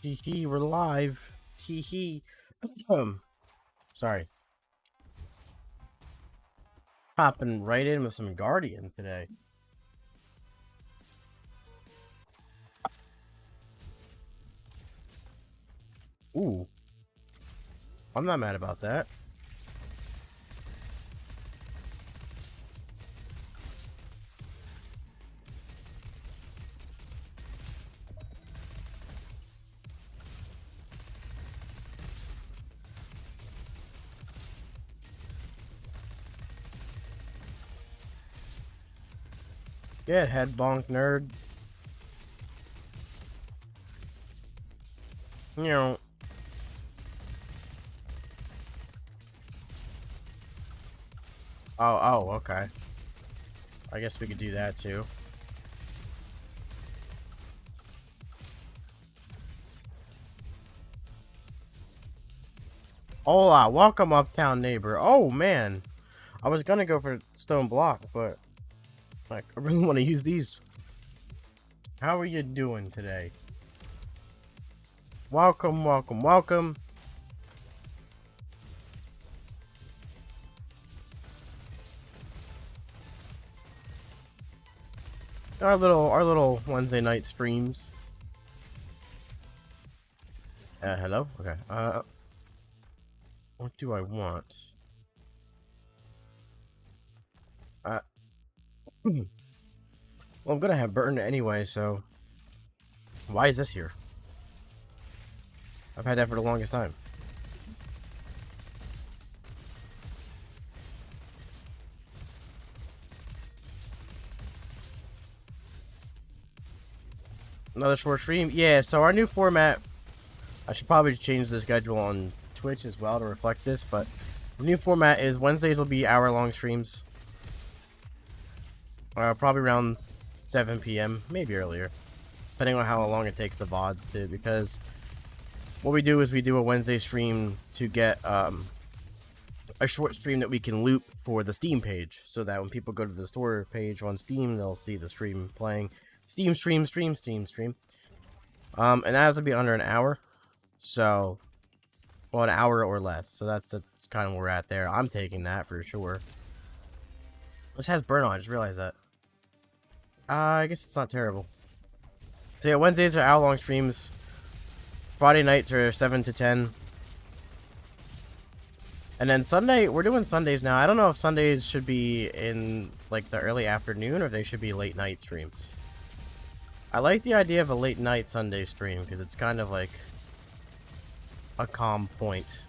Hee hee, we're live. Hee hee. Sorry. Hopping right in with some Guardian today. Ooh. I'm not mad about that. Get head bonk, nerd. You know. Oh, okay. I guess we could do that too. Hola, welcome uptown neighbor. Oh man. I was gonna go for stone block, but like I really want to use these. How are you doing today? Welcome, welcome, welcome. Our little Wednesday night streams. Hello? Okay. What do I want? Well, I'm gonna have Burton anyway, so why is this here? I've had that for the longest time. Another short stream? Yeah, so our new format, I should probably change the schedule on Twitch as well to reflect this, but the new format is Wednesdays will be hour-long streams. Probably around 7 p.m., maybe earlier, depending on how long it takes the VODs to, because what we do is we do a Wednesday stream to get a short stream that we can loop for the Steam page, so that when people go to the store page on Steam, they'll see the stream playing. Steam stream. And that has to be under an hour. So, well, an hour or less. So that's kind of where we're at there. I'm taking that for sure. This has burn on. I just realized that. I guess it's not terrible. So yeah, Wednesdays are hour-long streams. Friday nights are 7 to 10. And then Sunday, we're doing Sundays now. I don't know if Sundays should be in like the early afternoon or if they should be late night streams. I like the idea of a late night Sunday stream because it's kind of like a calm point.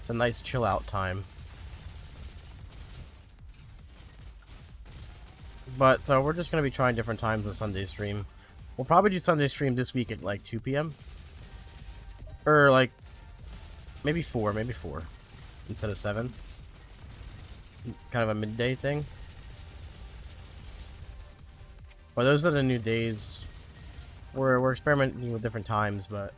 It's a nice chill out time. But so we're just going to be trying different times with Sunday stream. We'll probably do Sunday stream this week at like 2 p.m. Or like maybe 4 instead of 7. Kind of a midday thing. Well, those are the new days. We're experimenting with different times, but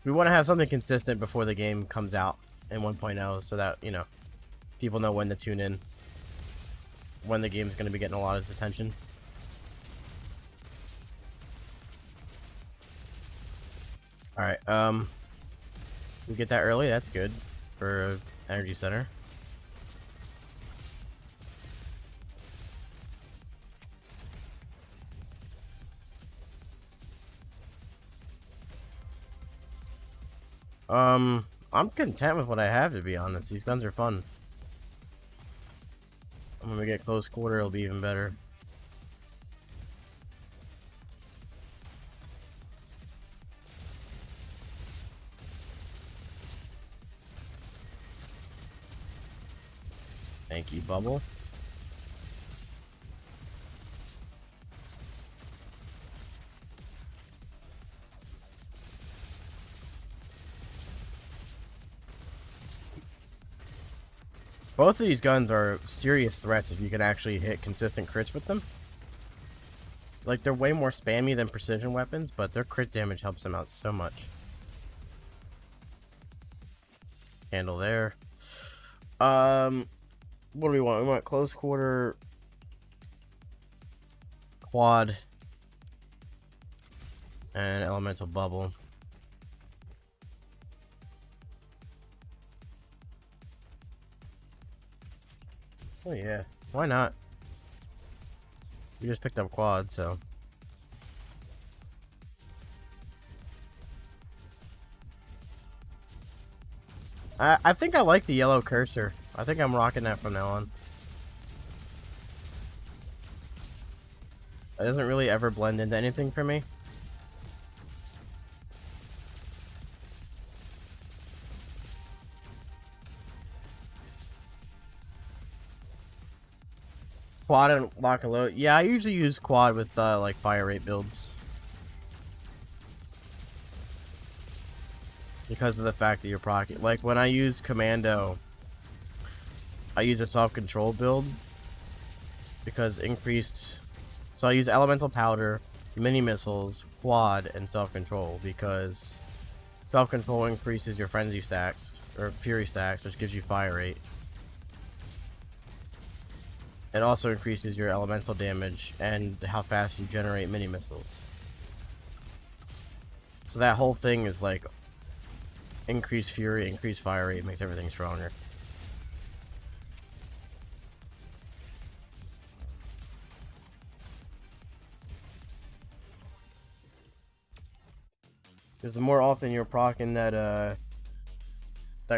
we want to have something consistent before the game comes out in 1.0 so that, you know, people know when to tune in, when the game's going to be getting a lot of attention. Alright, we get that early, that's good for Energy Center. I'm content with what I have, to be honest. These guns are fun. When we get close quarter, it'll be even better. Thank you, Bubble. Both of these guns are serious threats if you can actually hit consistent crits with them. Like, they're way more spammy than precision weapons, but their crit damage helps them out so much. Handle there. What do we want? We want close quarter, quad, And elemental bubble. Oh yeah, why not? We just picked up quad, so. I think I like the yellow cursor. I think I'm rocking that from now on. It doesn't really ever blend into anything for me. Quad and lock and load. Yeah, I usually use quad with like fire rate builds. Because of the fact that you're proccing. Like when I use commando, I use a self-control build. Because increased... So I use elemental powder, mini missiles, quad, and self-control. Because self-control increases your frenzy stacks, or fury stacks, which gives you fire rate. It also increases your elemental damage and how fast you generate mini missiles. So that whole thing is like increased fury, increased fire rate, makes everything stronger. Because the more often you're proccing that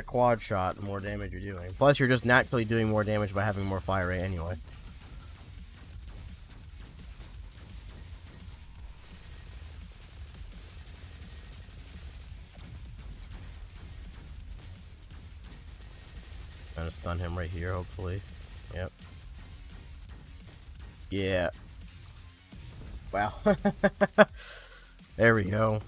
quad shot, the more damage you're doing. Plus, you're just naturally doing more damage by having more fire rate anyway. I'm gonna stun him right here, hopefully. Yep. Yeah. Wow. There we go.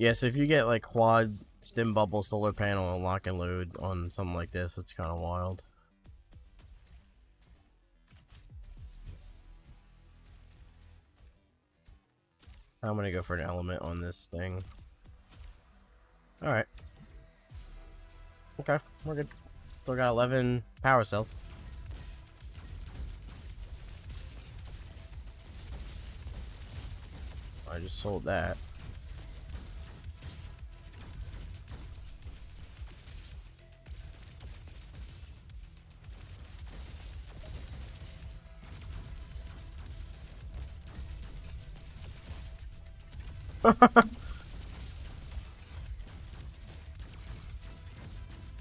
Yeah, so if you get like quad, stim bubble, solar panel, and lock and load on something like this, it's kind of wild. I'm gonna go for an element on this thing. Alright. Okay, we're good. Still got 11 power cells. I just sold that.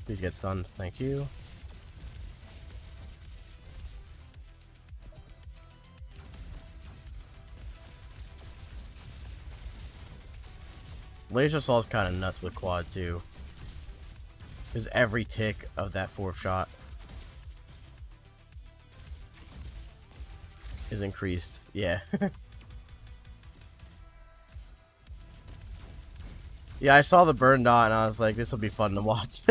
Please get stunned, thank you. Laser Assault's kind of nuts with quad too. Because every tick of that fourth shot is increased. Yeah. Yeah, I saw the burn dot and I was like, this will be fun to watch.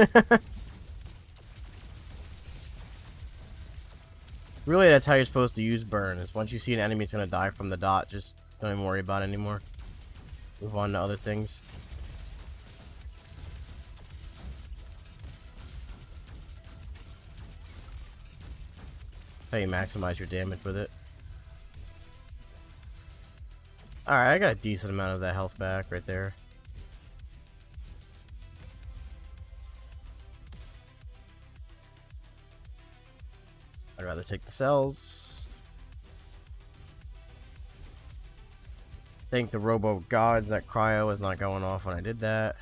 Really, that's how you're supposed to use burn, is once you see an enemy's gonna die from the dot, just don't even worry about it anymore. Move on to other things. How you maximize your damage with it. Alright, I got a decent amount of that health back right there. I'd rather take the cells. Thank the robo gods that cryo is not going off when I did that.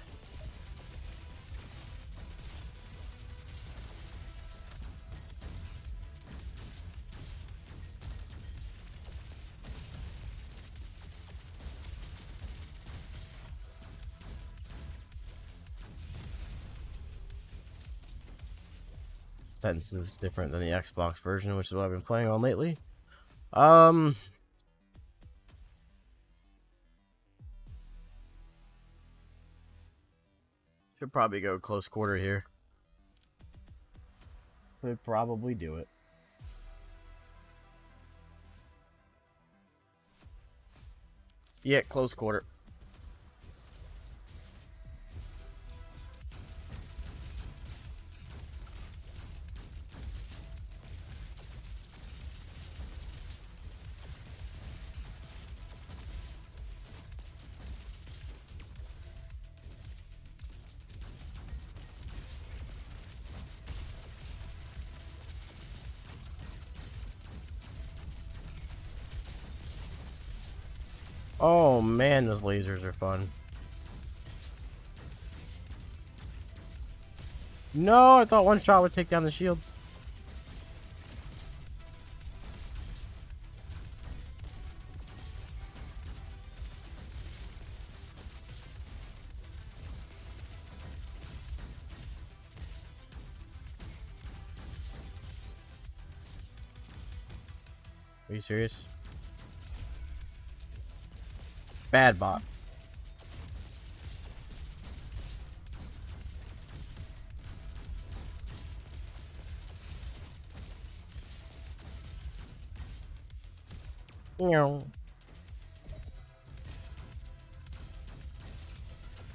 This is different than the Xbox version, which is what I've been playing on lately. Should probably go close quarter here. Could probably do it. Yeah, close quarter. Oh man, those lasers are fun. No, I thought one shot would take down the shield. Are you serious? Bad bot.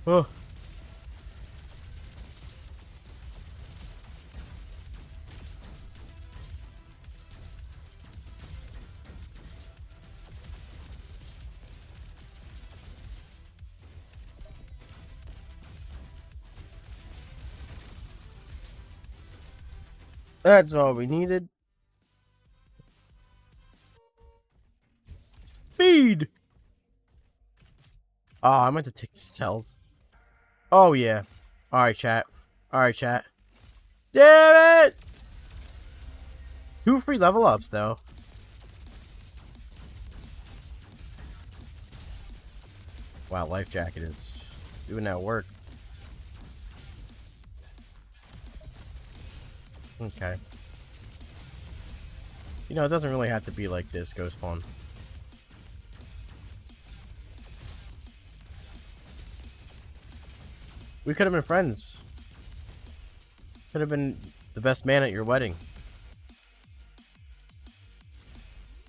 Oh. That's all we needed. Speed! Oh, I meant to take the cells. Oh, yeah. Alright, chat. Alright, chat. Damn it! 2 free level ups, though. Wow, life jacket is doing that work. Okay. You know, it doesn't really have to be like this, Ghost Spawn. We could have been friends. Could have been the best man at your wedding.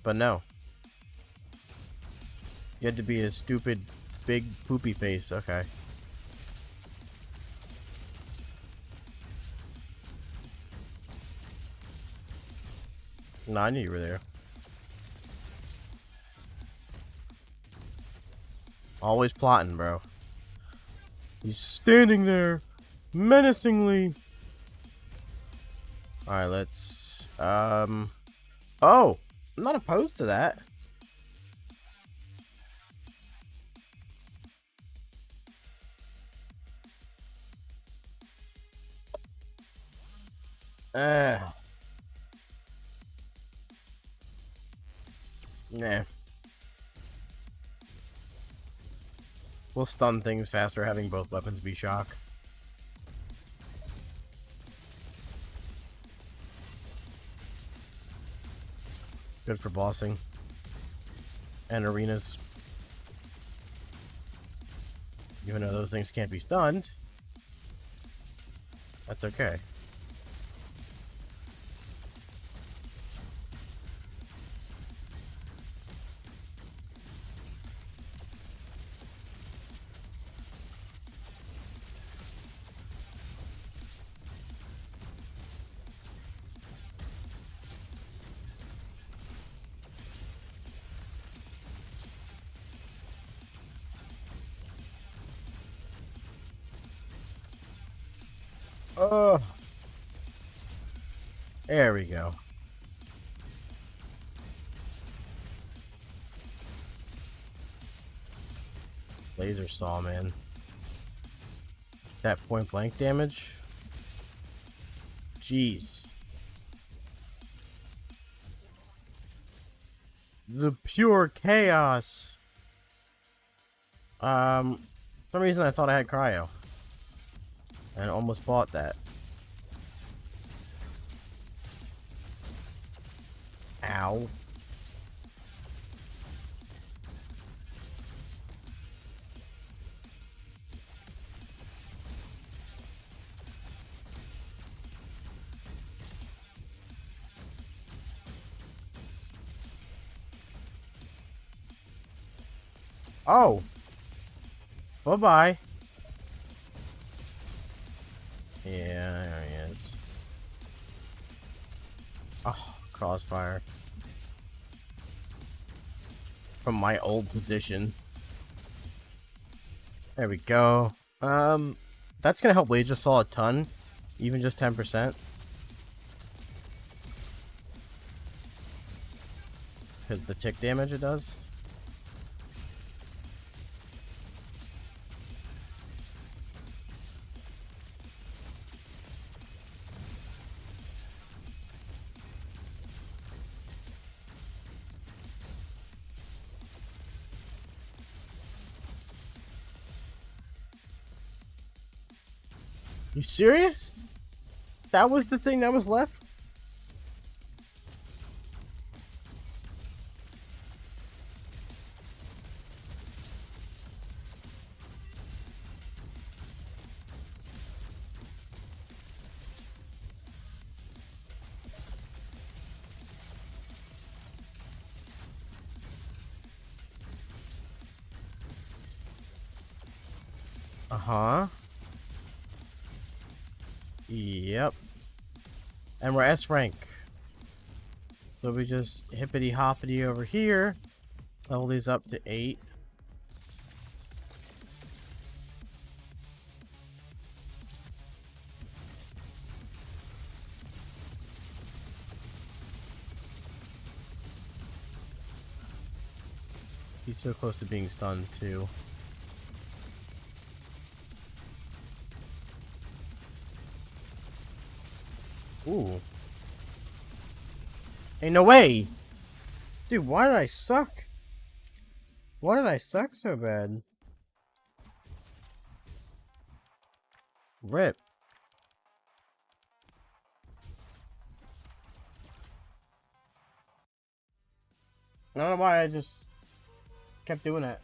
But no. You had to be a stupid, big, poopy face. Okay. No, I knew you were there. Always plotting, bro. He's standing there, menacingly. Alright, let's... Oh! I'm not opposed to that. Nah. We'll stun things faster having both weapons be shock. Good for bossing. And arenas. Even though those things can't be stunned. That's okay. Oh, there we go. Laser saw, man. That point blank damage. Jeez. The pure chaos. For some reason I thought I had cryo. And almost bought that. Ow. Oh. Bye-bye. Yeah, there he is. Oh, crossfire. From my old position. There we go. That's gonna help laser saw a ton. Even just 10%. Because the tick damage it does. You serious? That was the thing that was left? Uh-huh. Yep. And we're S rank. So we just hippity hoppity over here. Level these up to 8. He's so close to being stunned too. Ooh. Ain't no way! Dude, why did I suck? Why did I suck so bad? Rip. I don't know why I just kept doing it.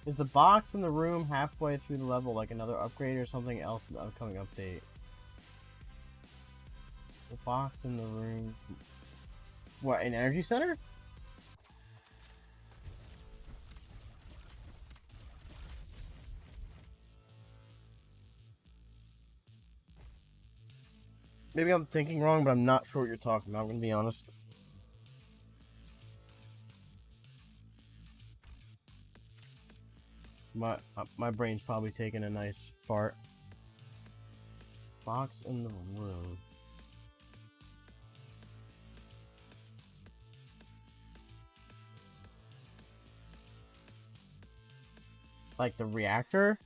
Is the box in the room halfway through the level like another upgrade or something else in the upcoming update? The box in the room... What, an energy center? Maybe I'm thinking wrong, but I'm not sure what you're talking about, I'm gonna be honest. My brain's probably taking a nice fart. Box in the room. Like the reactor?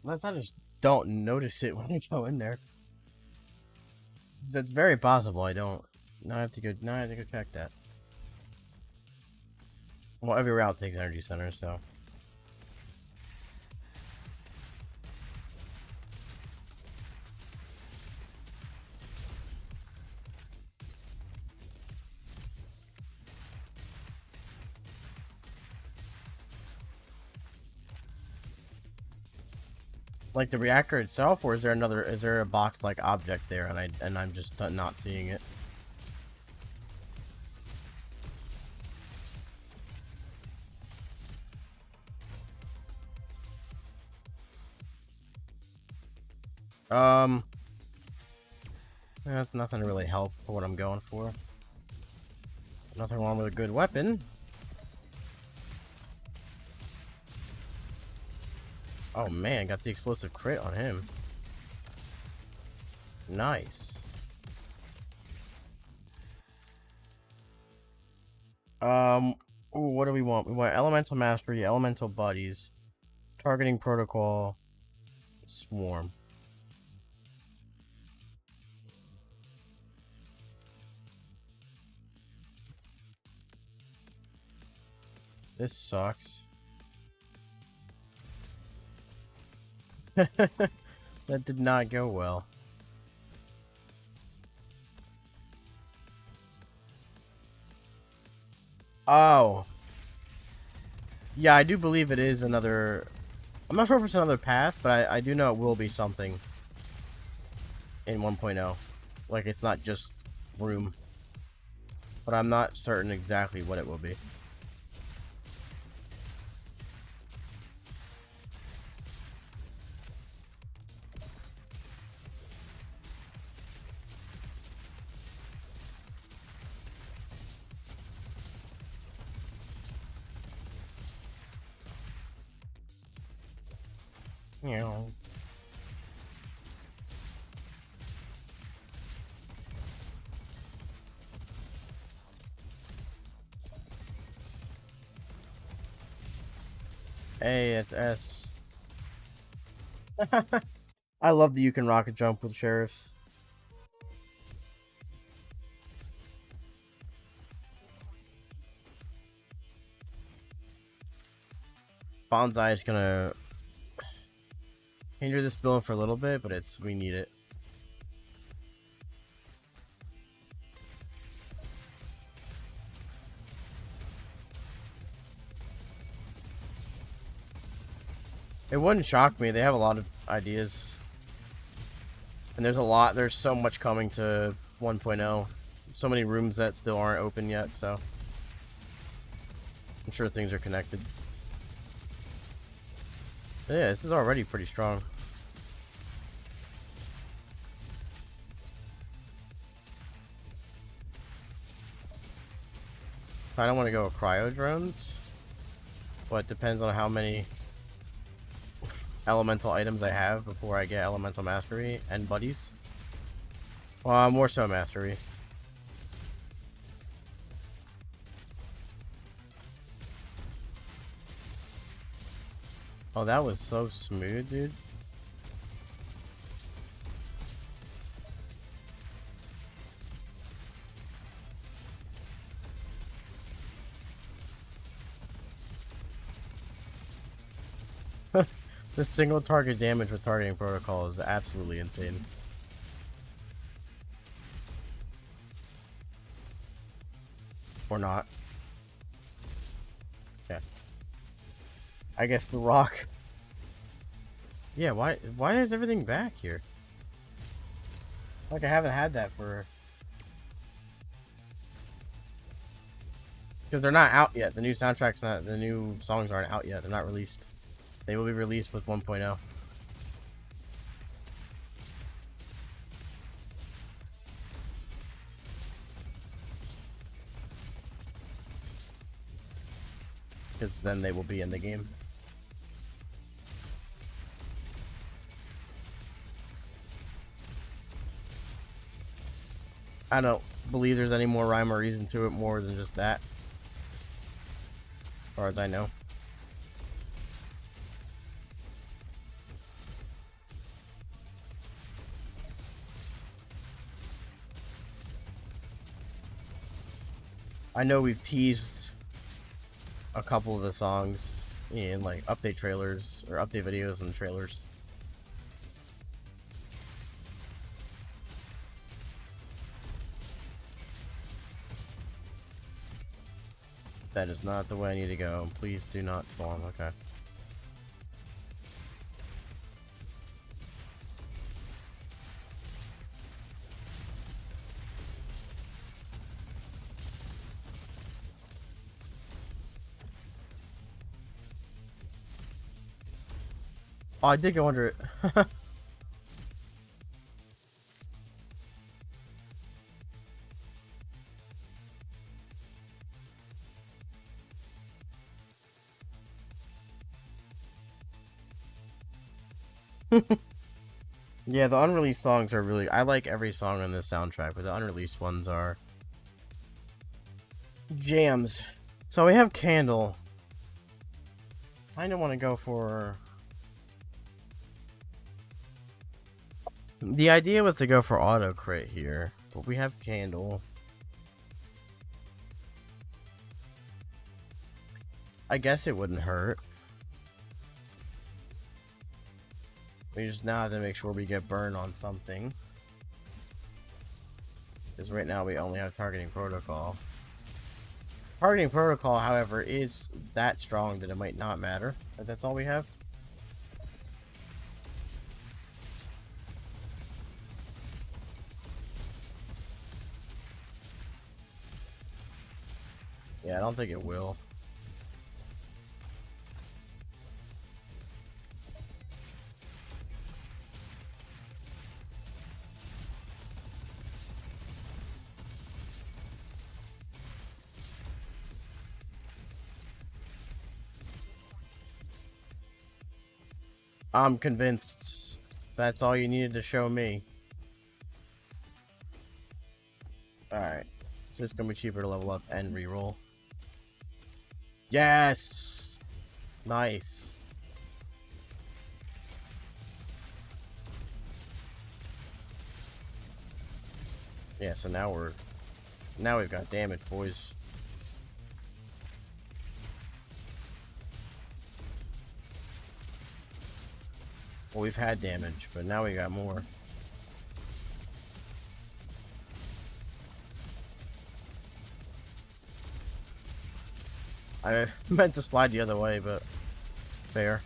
Unless I just don't notice it when I go in there. That's very possible. I don't. Now I have to go. Now I have to go check that. Well, every route takes energy center, so. Like the reactor itself, or is there another? Is there a box-like object there, and I'm just not seeing it? That's nothing to really help for what I'm going for. Nothing wrong with a good weapon. Oh man, got the explosive crit on him. Nice. Ooh, what do we want? We want elemental mastery, elemental buddies, targeting protocol, swarm. This sucks. That did not go well. Oh. Yeah, I do believe it is another... I'm not sure if it's another path, but I do know it will be something in 1.0. Like, it's not just room. But I'm not certain exactly what it will be. You know. Hey, it's S. I love that you can rocket jump with sheriffs. Bonsai is gonna hinder this build for a little bit, but we need it. It wouldn't shock me. They have a lot of ideas. And there's so much coming to 1.0. So many rooms that still aren't open yet, so I'm sure things are connected. But yeah, this is already pretty strong. I don't want to go with cryo drones, but it depends on how many elemental items I have before I get elemental mastery and buddies. Well, more so mastery. Oh, that was so smooth, dude. This single target damage with targeting protocol is absolutely insane. Or not. Yeah. I guess the rock. Yeah, why is everything back here? Like I haven't had that for... Because they're not out yet. The new soundtrack's not... The new songs aren't out yet. They're not released. They will be released with 1.0. Because then they will be in the game. I don't believe there's any more rhyme or reason to it more than just that. As far as I know. I know we've teased a couple of the songs in like update trailers or update videos and trailers. That is not the way I need to go. Please do not spawn. Okay. Oh, I did go under it. Yeah, the unreleased songs are really... I like every song on this soundtrack, but the unreleased ones are... jams. So we have Candle. I kinda want to go for... The idea was to go for auto crit here, but we have Candle. I guess it wouldn't hurt. We just now have to make sure we get burn on something. Because right now we only have targeting protocol. Targeting protocol, however, is that strong that it might not matter. But that's all we have. Yeah, I don't think it will. I'm convinced that's all you needed to show me. Alright. So it's gonna be cheaper to level up and reroll. Yes! Nice. Yeah, so now we've got damage, boys. Well, we've had damage, but now we got more. I meant to slide the other way, but fair.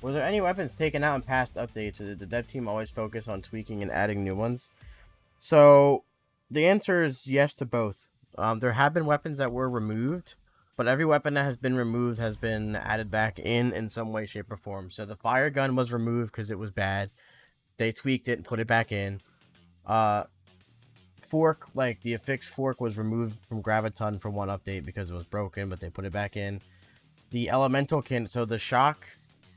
Were there any weapons taken out in past updates, or did the dev team always focus on tweaking and adding new ones? So, the answer is yes to both. There have been weapons that were removed, but every weapon that has been removed has been added back in some way, shape, or form. So the fire gun was removed because it was bad. They tweaked it and put it back in. Fork, like the affixed fork, was removed from Graviton from one update because it was broken, but they put it back in. The elemental cannon, so the shock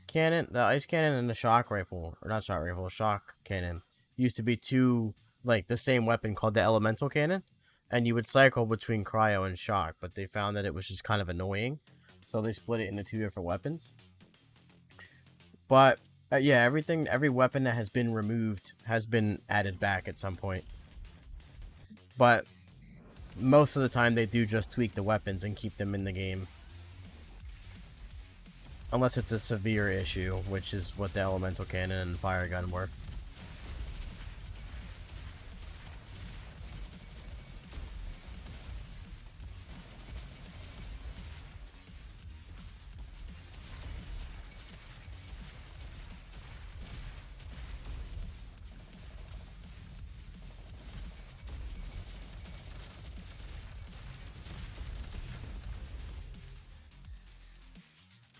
cannon, the ice cannon, and the shock rifle, or not shock rifle, shock cannon, used to be two, like the same weapon called the elemental cannon, and you would cycle between cryo and shock, but they found that it was just kind of annoying, so they split it into two different weapons. But yeah, every weapon that has been removed has been added back at some point. But most of the time they do just tweak the weapons and keep them in the game. Unless it's a severe issue, which is what the elemental cannon and fire gun were.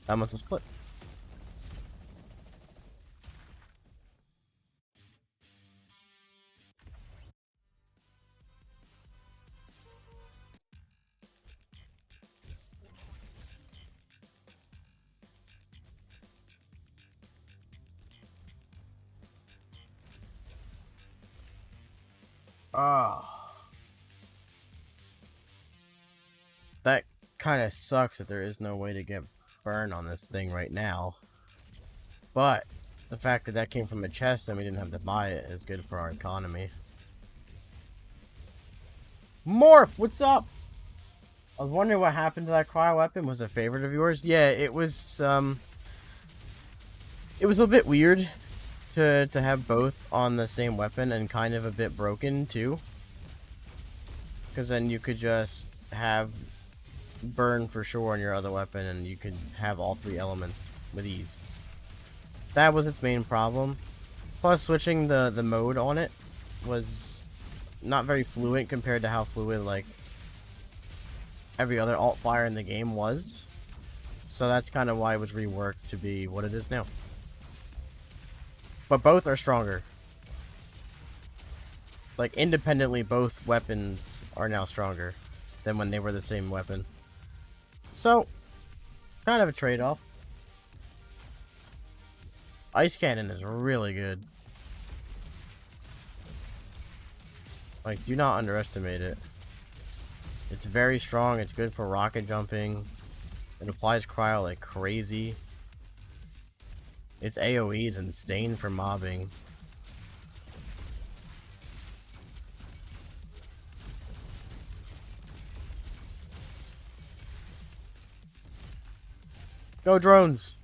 That must have split. Oh. That kind of sucks that there is no way to get burn on this thing right now. But the fact that that came from a chest and we didn't have to buy it is good for our economy. Morph, what's up? I was wondering what happened to that cryo weapon. Was a favorite of yours? Yeah, it was a bit weird to have both on the same weapon, and kind of a bit broken too. Because then you could just have burn for sure on your other weapon, and you could have all three elements with ease. That was its main problem. Plus, switching the mode on it was not very fluent compared to how fluid, like, every other alt fire in the game was. So that's kind of why it was reworked to be what it is now. But both are stronger. Like, independently, both weapons are now stronger than when they were the same weapon. So, kind of a trade-off. Ice Cannon is really good. Like, do not underestimate it. It's very strong. It's good for rocket jumping. It applies cryo like crazy. Its AoE is insane for mobbing. Go drones!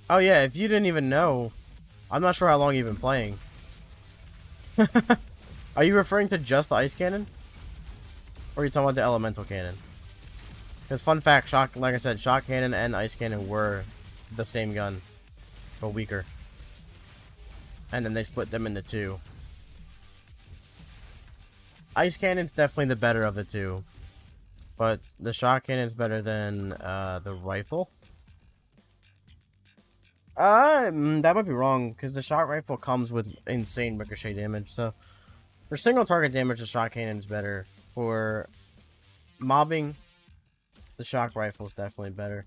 Oh yeah, if you didn't even know, I'm not sure how long you've been playing. Are you referring to just the ice cannon? Or are you talking about the elemental cannon? Because fun fact, like I said, shock cannon and ice cannon were the same gun, but weaker. And then they split them into two. Ice cannon's definitely the better of the two, but the shock cannon's better than the rifle. That might be wrong, because the shot rifle comes with insane ricochet damage, so for single target damage, the shot cannon's better. For mobbing, the shock rifle is definitely better.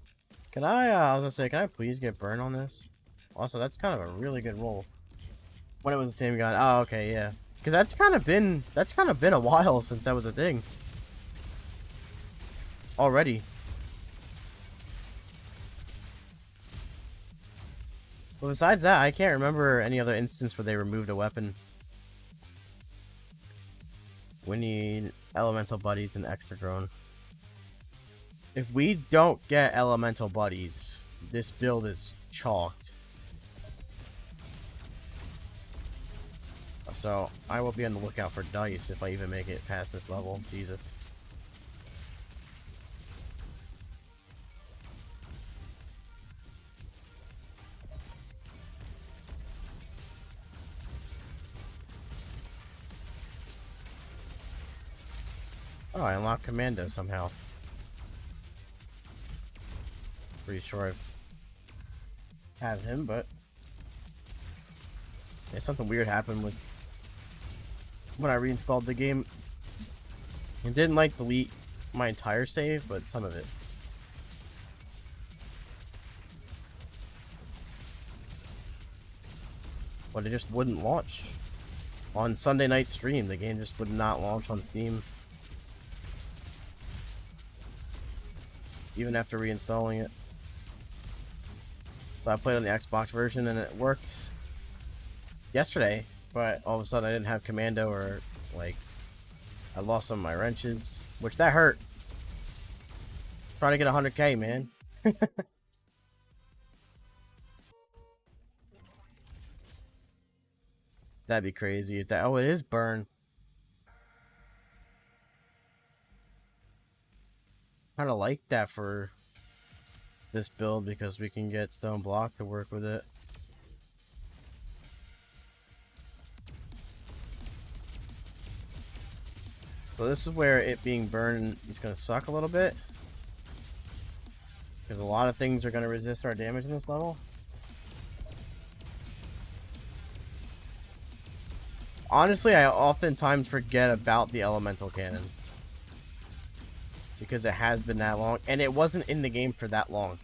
Can I was gonna say, can I please get burn on this? Also, that's kind of a really good roll. When it was the same gun. Oh, okay, yeah. because that's kind of been a while since that was a thing. Already. But besides that, I can't remember any other instance where they removed a weapon. We need elemental buddies and extra drone. If we don't get elemental buddies, this build is chalked. So I will be on the lookout for dice if I even make it past this level. Jesus. Oh, I unlocked Commando somehow. Pretty sure I have him, but yeah, something weird happened with when I reinstalled the game. It didn't like delete my entire save, but some of it. But it just wouldn't launch. On Sunday night stream, the game just would not launch on Steam. Even after reinstalling it. So I played on the Xbox version and it worked yesterday, but all of a sudden I didn't have Commando, or like I lost some of my wrenches, which that hurt. Trying to get 100k, man. That'd be crazy. Is that? Oh, it is burn. Kind of like that for this build because we can get stone block to work with it. So this is where it being burned is going to suck a little bit, because a lot of things are going to resist our damage in this level. Honestly, I oftentimes forget about the elemental cannon because it has been that long, and it wasn't in the game for that long.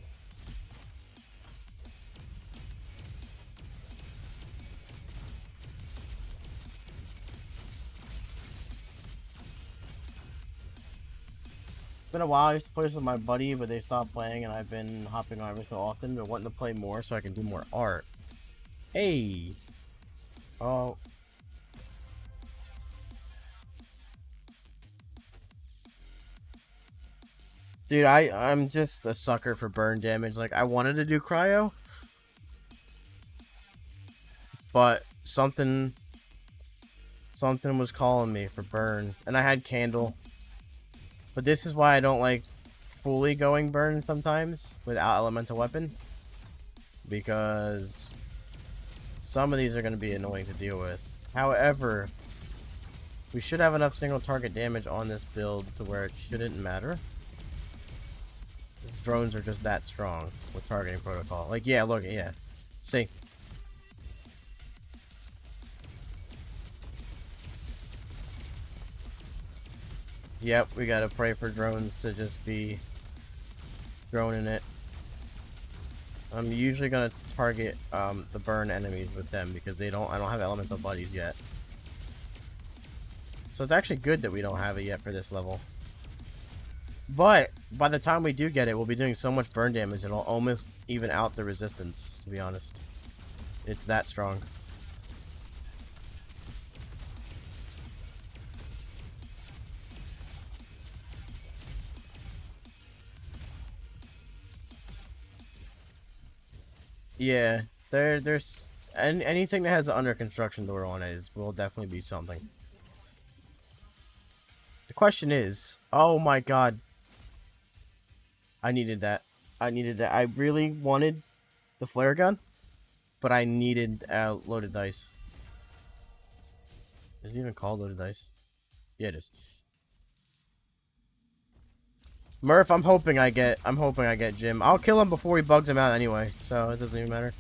It's been a while. I used to play this with my buddy, but they stopped playing, and I've been hopping on every so often, but wanting to play more so I can do more art. Hey! Oh. Dude, I'm just a sucker for burn damage. Like, I wanted to do cryo, but something was calling me for burn, and I had candle. But this is why I don't like fully going burn sometimes without elemental weapon, because some of these are going to be annoying to deal with. However, we should have enough single target damage on this build to where it shouldn't matter. Drones are just that strong with targeting protocol. Like, yeah, look, yeah. See? Yep, we gotta pray for drones to just be droning it. I'm usually gonna target the burn enemies with them because I don't have elemental buddies yet. So it's actually good that we don't have it yet for this level. But by the time we do get it, we'll be doing so much burn damage it'll almost even out the resistance, to be honest. It's that strong. Yeah, there's anything that has an under construction door on it will definitely be something. The question is, oh my god, I needed that. I needed that. I really wanted the flare gun, but I needed loaded dice. Is it even called loaded dice? Yeah, it is. Murph, I'm hoping I get Jim. I'll kill him before he bugs him out anyway, so it doesn't even matter.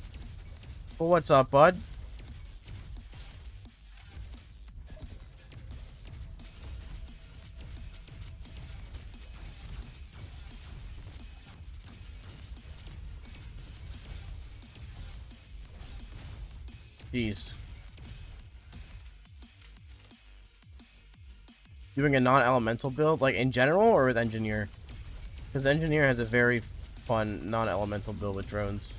But what's up, bud? Jeez. doing a non-elemental build, like in general, or with engineer? Because engineer has a very fun non-elemental build with drones.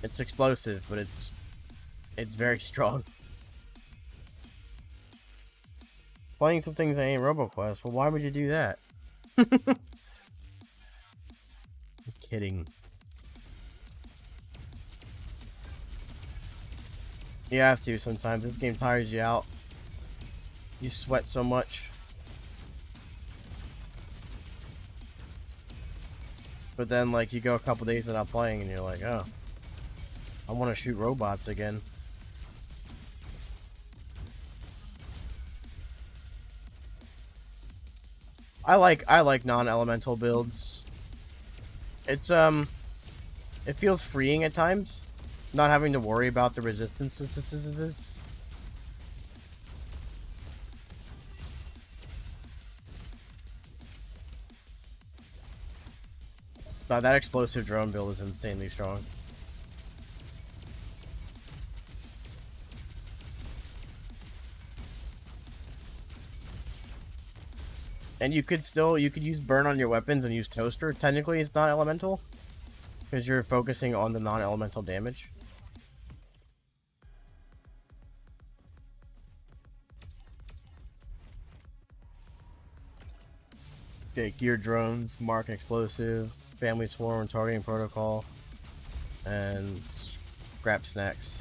It's explosive, but it's very strong. Playing some things that ain't RoboQuest. Well, why would you do that? I'm kidding. You have to sometimes. This game tires you out. You sweat so much. But then, like, you go a couple days without playing, and you're like, oh, I want to shoot robots again. I like non-elemental builds. It's it feels freeing at times, not having to worry about the resistances. That explosive drone build is insanely strong. And you could use burn on your weapons and use toaster. Technically, it's not elemental because you're focusing on the non-elemental damage. Okay, gear drones, mark explosive, family swarm, targeting protocol, and scrap snacks.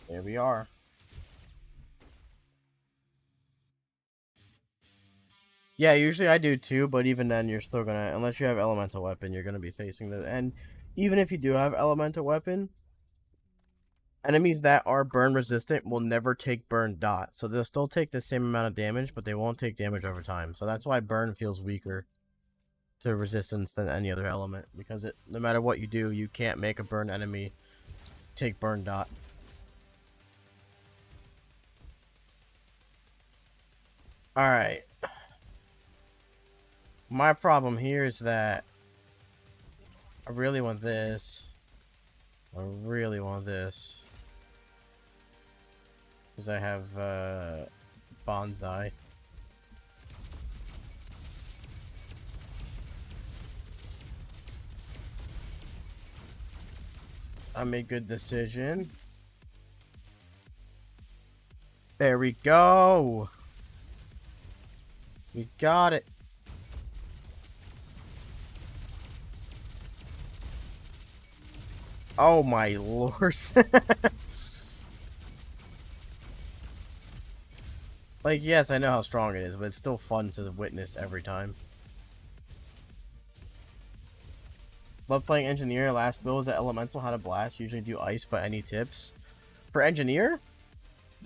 There we are. Yeah, usually I do too, but even then you're still gonna, unless you have elemental weapon, you're gonna be facing the, and even if you do have elemental weapon, enemies that are burn resistant will never take burn dot, so they'll still take the same amount of damage, but they won't take damage over time. So that's why burn feels weaker to resistance than any other element, because no matter what you do, you can't make a burn enemy take burn dot. Alright. My problem here is that I really want this. I really want this. Because I have bonsai. I made a good decision. There we go. We got it. Oh my lord. Like, yes, I know how strong it is, but it's still fun to witness every time. Love playing Engineer. Last build was at Elemental, had a blast. Usually do Ice, but any tips? For Engineer?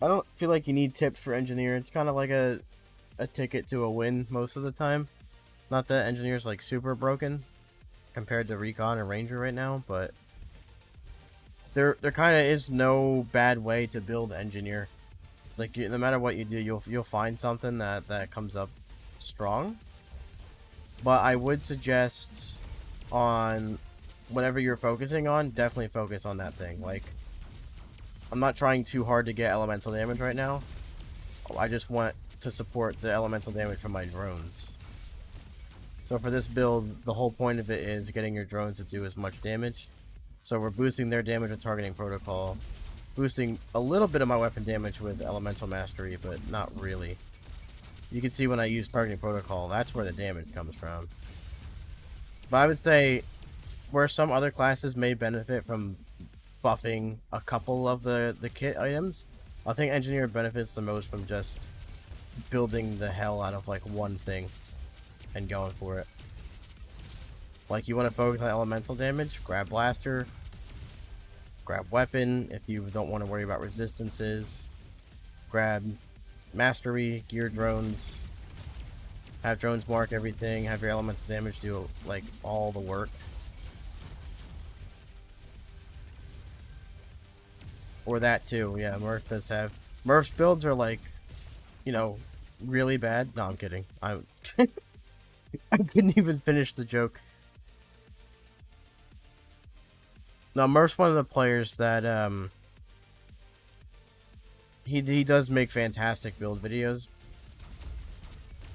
I don't feel like you need tips for Engineer. It's kind of like a ticket to a win most of the time. Not that Engineer's like super broken compared to Recon and Ranger right now, but there kind of is no bad way to build Engineer. Like, no matter what you do, you'll find something that comes up strong. But I would suggest on whatever you're focusing on, definitely focus on that thing. Like, I'm not trying too hard to get elemental damage right now. I just want to support the elemental damage from my drones. So for this build, the whole point of it is getting your drones to do as much damage. So we're boosting their damage with targeting protocol, boosting a little bit of my weapon damage with elemental mastery, but not really. You can see when I use targeting protocol, that's where the damage comes from. But I would say where some other classes may benefit from buffing a couple of the kit items, I think Engineer benefits the most from just building the hell out of like one thing and going for it. Like, you want to focus on elemental damage, grab blaster, grab weapon. If you don't want to worry about resistances, grab mastery, gear drones, have drones mark everything, have your elemental damage do like all the work. Or that too, yeah. Murph does have, Murph's builds are like you know, really bad. No, I'm kidding. I I couldn't even finish the joke. No, Murph's one of the players that he does make fantastic build videos,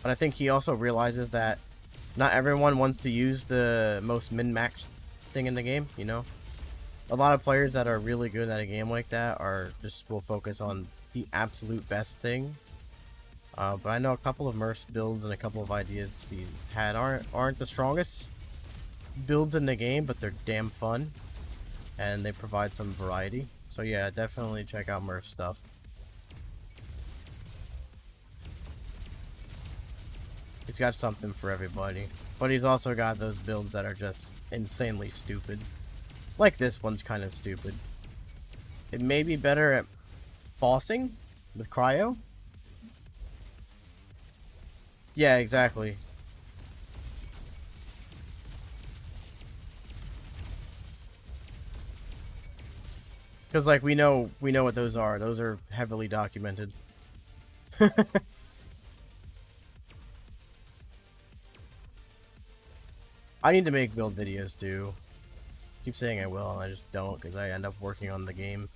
but I think he also realizes that not everyone wants to use the most min-max thing in the game, you know? A lot of players that are really good at a game like that are just will focus on the absolute best thing. But I know a couple of Murph's builds and a couple of ideas he had aren't the strongest builds in the game, but they're damn fun, and they provide some variety. So yeah, definitely check out Murph's stuff. He's got something for everybody. But he's also got those builds that are just insanely stupid. Like this one's kind of stupid. It may be better at bossing with cryo. Yeah, exactly. Because like we know what those are. Those are heavily documented. I need to make build videos too. Keep saying I will, and I just don't because I end up working on the game.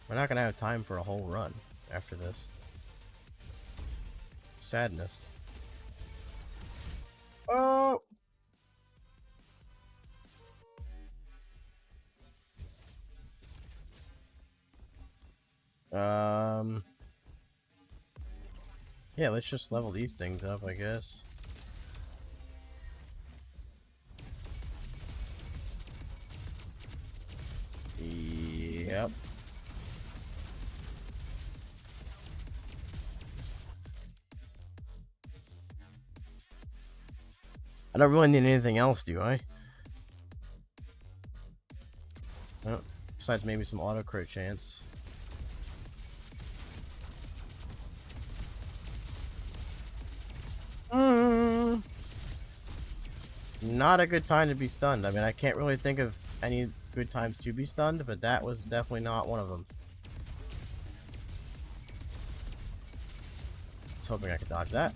We're not gonna have time for a whole run after this. Sadness. Oh. Yeah, let's just level these things up, I guess. Yep. I don't really need anything else, do I? Oh, besides maybe some auto crit chance. Not a good time to be stunned. I mean, I can't really think of any good times to be stunned, but that was definitely not one of them. I was hoping I could dodge that.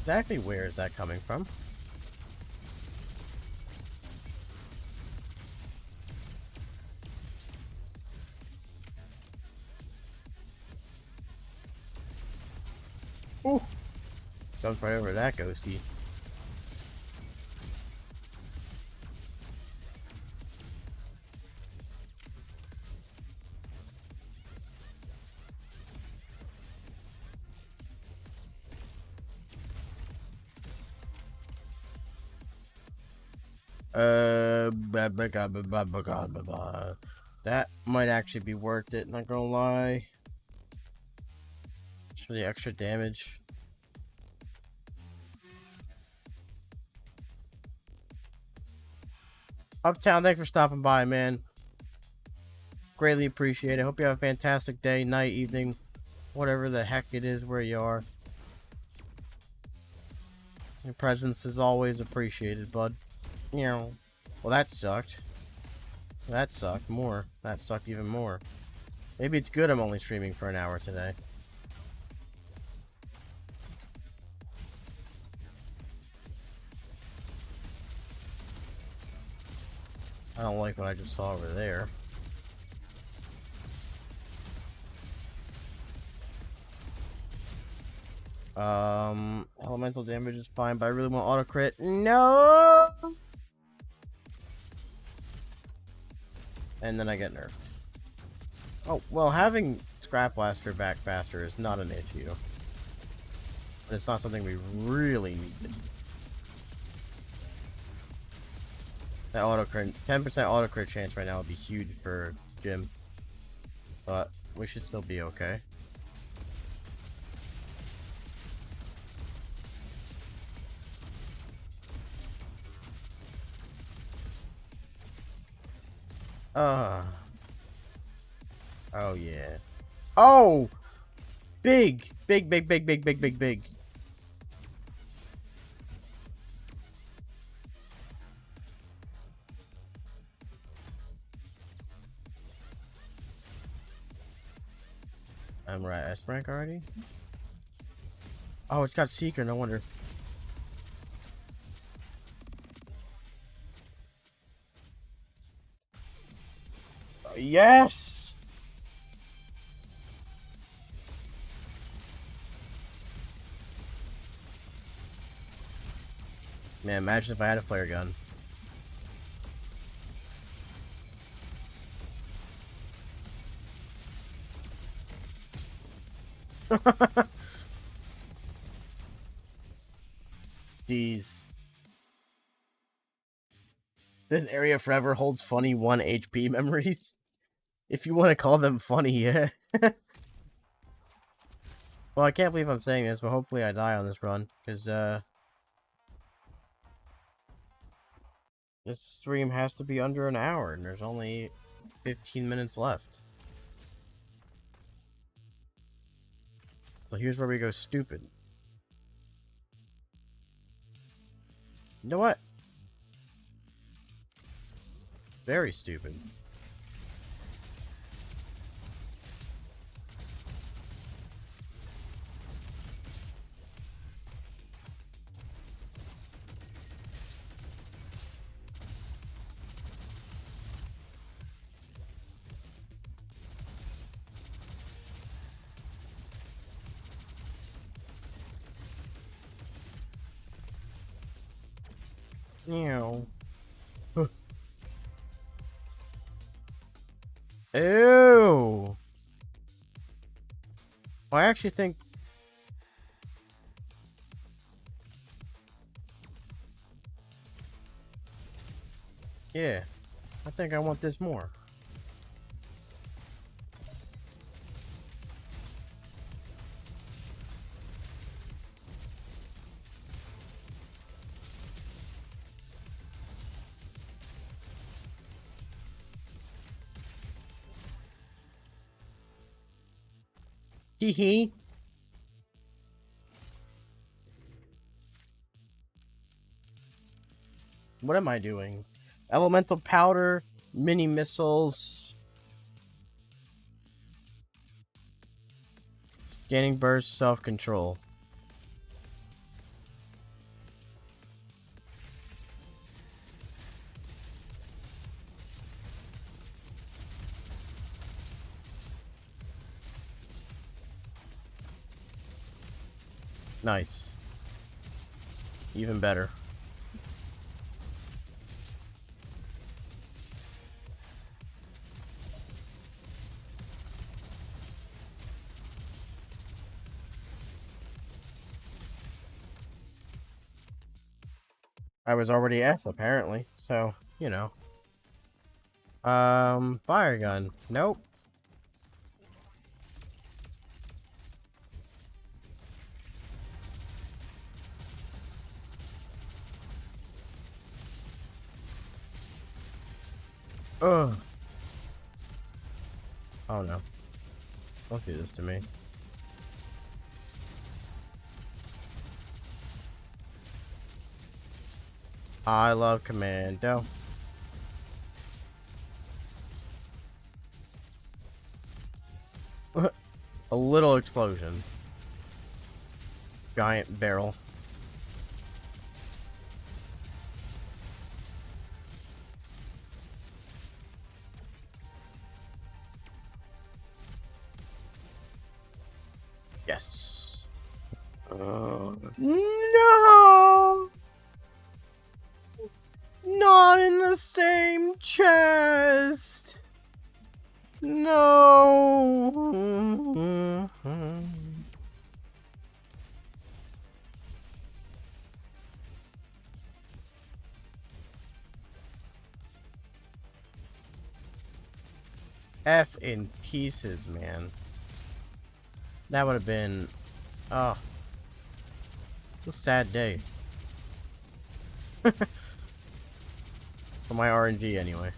Exactly where is that coming from? Ooh. Jumps right over that ghosty. That might actually be worth it, not gonna lie. Just for the extra damage. Uptown, thanks for stopping by, man. Greatly appreciate it. Hope you have a fantastic day, night, evening, whatever the heck it is where you are. Your presence is always appreciated, bud. You know. Well, that sucked. That sucked more. That sucked even more. Maybe it's good I'm only streaming for an hour today. I don't like what I just saw over there. Elemental damage is fine, but I really want auto crit. No! And then I get nerfed. Oh, well, having Scrap Blaster back faster is not an issue. But it's not something we really need. That auto crit, 10% auto crit chance right now would be huge for Jim. But we should still be okay. Oh yeah. Oh! Big. Big, big, big, big, big, big, big. I'm right. S rank already? Oh, it's got Seeker. No wonder. Yes! Man, imagine if I had a flare gun. Jeez. This area forever holds funny 1 HP memories. If you want to call them funny, yeah. Well, I can't believe I'm saying this, but hopefully I die on this run. Because, this stream has to be under an hour, and there's only 15 minutes left. So here's where we go stupid. You know what? Very stupid. Ew. Ew. Well, I actually think... Yeah. I think I want this more. Hee hee. What am I doing? Elemental powder, mini missiles, scanning burst, self-control. Nice. Even better. I was already S apparently, so you know. Fire gun. Nope. Ugh. Oh no. Don't do this to me. I love Commando. A little explosion. Giant barrel. Yes. No! Not in the same chest! No! F in pieces, man. That would have been... Oh. It's a sad day. For my RNG, anyway.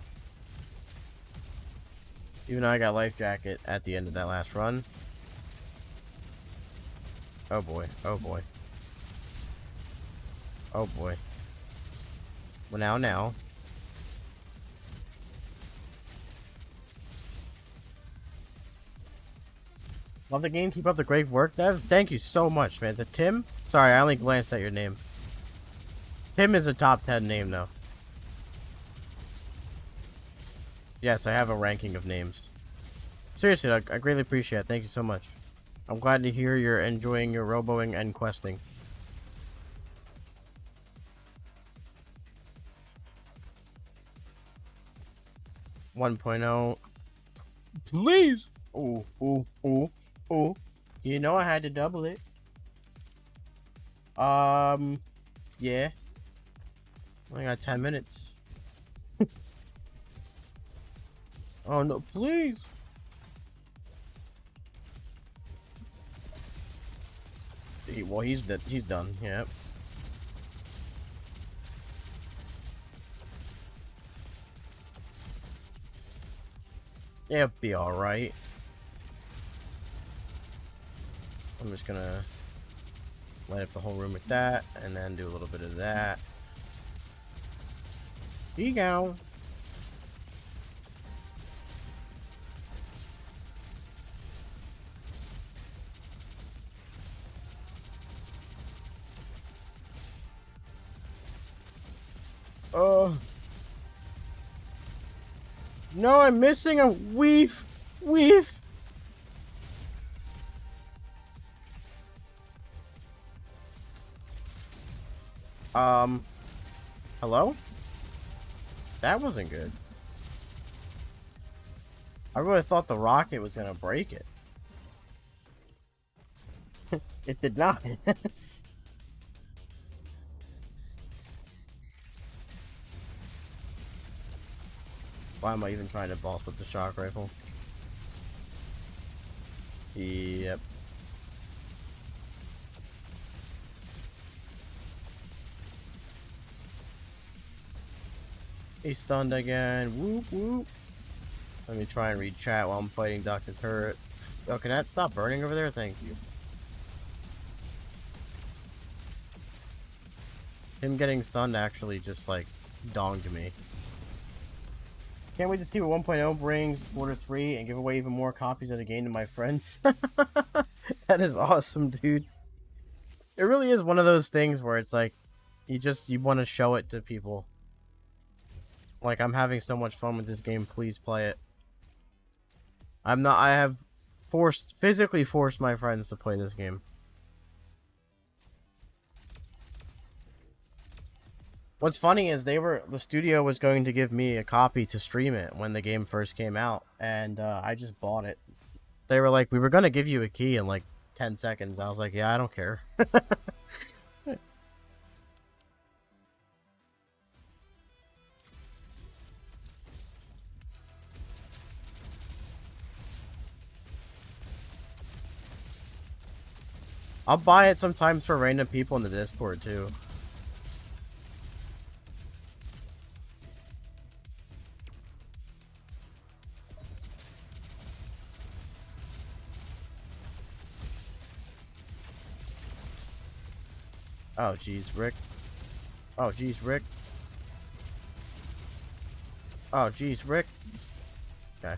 Even though I got life jacket at the end of that last run. Oh boy. Oh boy. Oh boy. Well, now. Love the game. Keep up the great work, Dev. Thank you so much, man. The Tim? Sorry, I only glanced at your name. Tim is a top 10 name, though. Yes, I have a ranking of names. Seriously, I greatly appreciate it. Thank you so much. I'm glad to hear you're enjoying your roboing and questing. One point oh. Please. Ooh, ooh, ooh, ooh. You know I had to double it. Yeah. I got 10 minutes. Oh no, please. Well, he's dead. He's done. Yep. It'll be all right. I'm just gonna light up the whole room with that, and then do a little bit of that. Here you go. Oh. No, I'm missing a weave. Weave. Hello? That wasn't good. I really thought the rocket was gonna break it. It did not. Why am I even trying to boss with the shock rifle? Yep. He's stunned again. Whoop whoop. Let me try and read chat while I'm fighting Dr. Turret. Yo, can that stop burning over there? Thank you. Him getting stunned actually just like donged me. Can't wait to see what 1.0 brings Border 3 and give away even more copies of the game to my friends. That is awesome, dude. It really is one of those things where it's like you want to show it to people. Like, I'm having so much fun with this game, please play it. I have physically forced my friends to play this game. What's funny is the studio was going to give me a copy to stream it when the game first came out, and I just bought it. They were like, we were going to give you a key in like 10 seconds. I was like, yeah, I don't care. I'll buy it sometimes for random people in the Discord too. Oh jeez, Rick. Oh jeez, Rick. Oh jeez, Rick. Okay.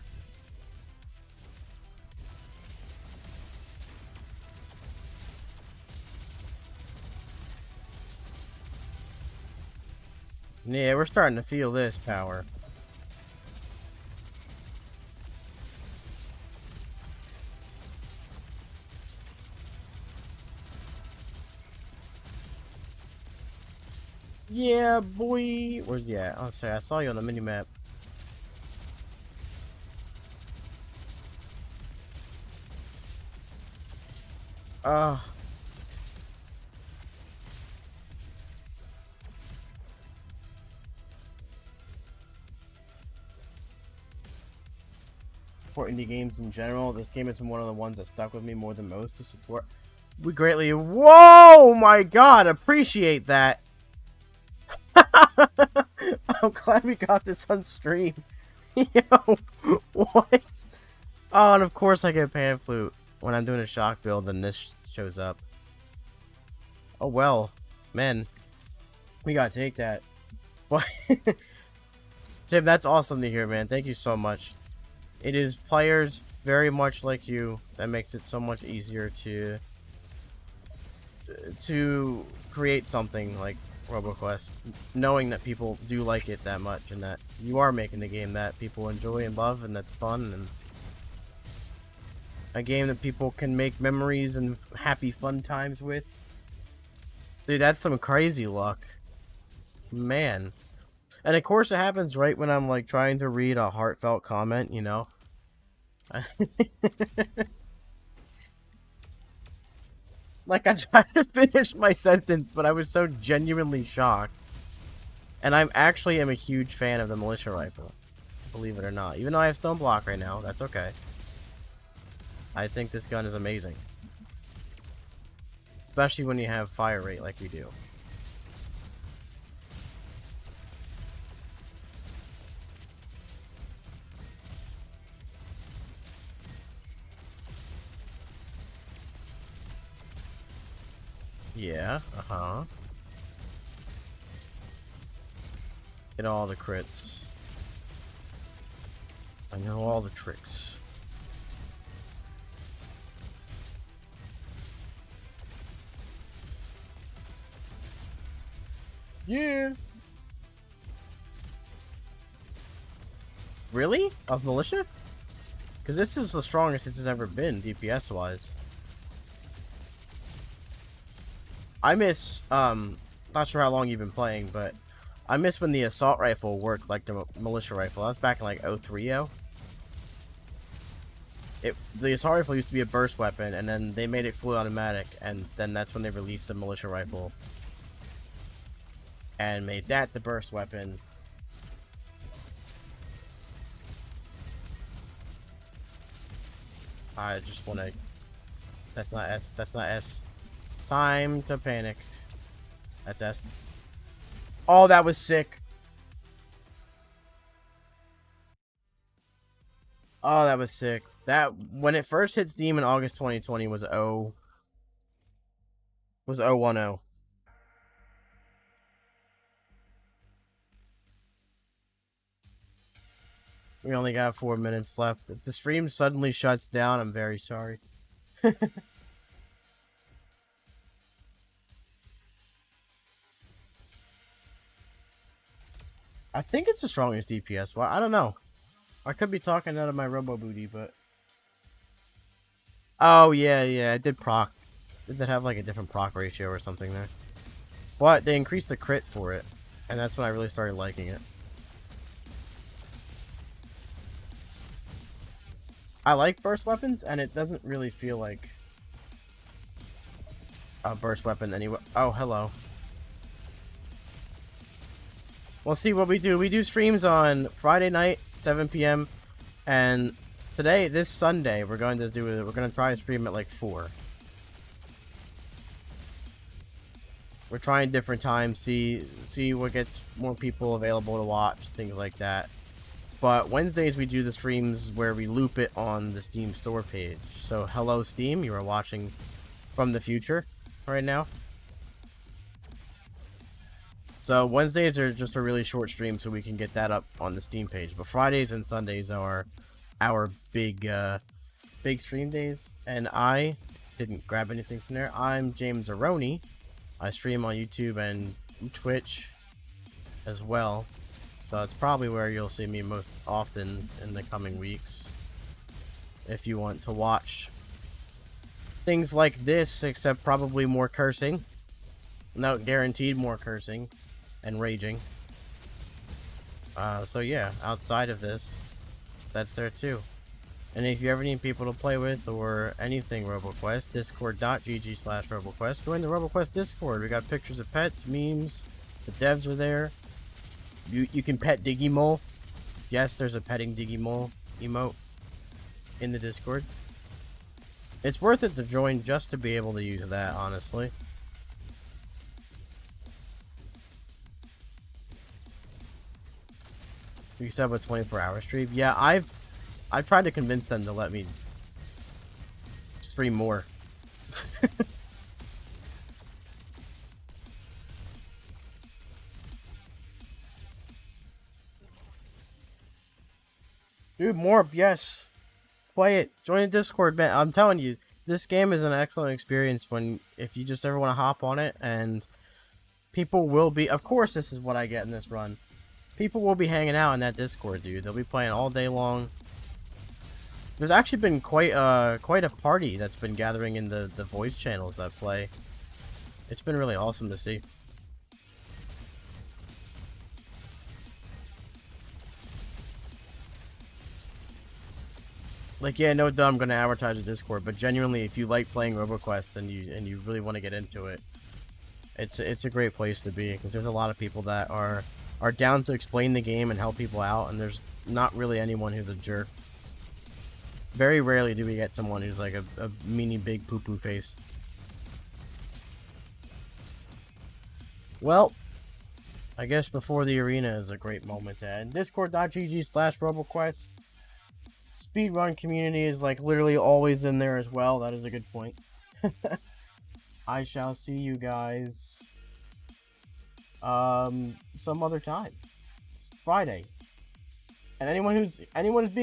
Yeah, we're starting to feel this power. Yeah, boy. Where's he at? Oh, sorry, I saw you on the mini-map. For indie games in general, this game has been one of the ones that stuck with me more than most to support. We greatly... Whoa, my god, appreciate that. I'm glad we got this on stream. Yo, what? Oh, and of course I get pan flute when I'm doing a shock build, and this shows up. Oh well, man, we gotta take that. What? Tim, that's awesome to hear, man. Thank you so much. It is players very much like you that makes it so much easier to create something like RoboQuest, knowing that people do like it that much and that you are making a game that people enjoy and love and that's fun and a game that people can make memories and happy fun times with. Dude, that's some crazy luck. Man. And of course it happens right when I'm like trying to read a heartfelt comment, you know? Like I tried to finish my sentence, but I was so genuinely shocked. And I'm actually am a huge fan of the militia rifle. Believe it or not. Even though I have stone block right now, that's okay. I think this gun is amazing. Especially when you have fire rate like we do. Yeah, uh-huh. Get all the crits. I know all the tricks. Yeah. Really? Of militia? Because this is the strongest this has ever been, DPS-wise. I miss, not sure how long you've been playing, but I miss when the assault rifle worked like the militia rifle. That was back in like 03-0. The assault rifle used to be a burst weapon, and then they made it fully automatic, and then that's when they released the militia rifle. And made that the burst weapon. I just want to... That's not S. That's not S. Time to panic. That's S. Oh, that was sick. Oh, that was sick. That when it first hit Steam in August 2020 was 010. We only got 4 minutes left. If the stream suddenly shuts down, I'm very sorry. I think it's the strongest DPS. Well, I don't know. I could be talking out of my robo booty, but... Oh, yeah, it did proc. Did that have like a different proc ratio or something there? But they increased the crit for it. And that's when I really started liking it. I like burst weapons, and it doesn't really feel like a burst weapon anyway. Oh, hello. Well, see what we do. We do streams on Friday night, 7 p.m. And today, this Sunday, we're going to try to stream at like 4. We're trying different times, see what gets more people available to watch, things like that. But Wednesdays we do the streams where we loop it on the Steam store page. So hello Steam, you are watching from the future right now. So Wednesdays are just a really short stream so we can get that up on the Steam page. But Fridays and Sundays are our big stream days. And I didn't grab anything from there. I'm James Aroni. I stream on YouTube and Twitch as well. So it's probably where you'll see me most often in the coming weeks. If you want to watch things like this, except probably more cursing. No, guaranteed more cursing and raging. So yeah, outside of this, that's there too. And if you ever need people to play with or anything RoboQuest, discord.gg/RoboQuest. Join the RoboQuest Discord. We got pictures of pets, memes. The devs are there. You can pet Digimole. Yes, there's a petting Digimole emote in the Discord. It's worth it to join just to be able to use that, honestly. You said a 24-hour stream. Yeah, I've tried to convince them to let me stream more. Dude, Morb, yes. Play it. Join the Discord, man. I'm telling you, this game is an excellent experience if you just ever want to hop on it, and people will be. Of course, this is what I get in this run. People will be hanging out in that Discord, dude. They'll be playing all day long. There's actually been quite a party that's been gathering in the voice channels that play. It's been really awesome to see. Like, yeah, no doubt I'm gonna advertise a Discord, but genuinely, if you like playing RoboQuest and you really want to get into it, it's a great place to be, because there's a lot of people that are down to explain the game and help people out, and there's not really anyone who's a jerk. Very rarely do we get someone who's like a meanie big poo-poo face. Well, I guess before the arena is a great moment to end. Discord.gg/RoboQuest. Speedrun community is like literally always in there as well. That is a good point. I shall see you guys some other time. It's Friday. And anyone who's being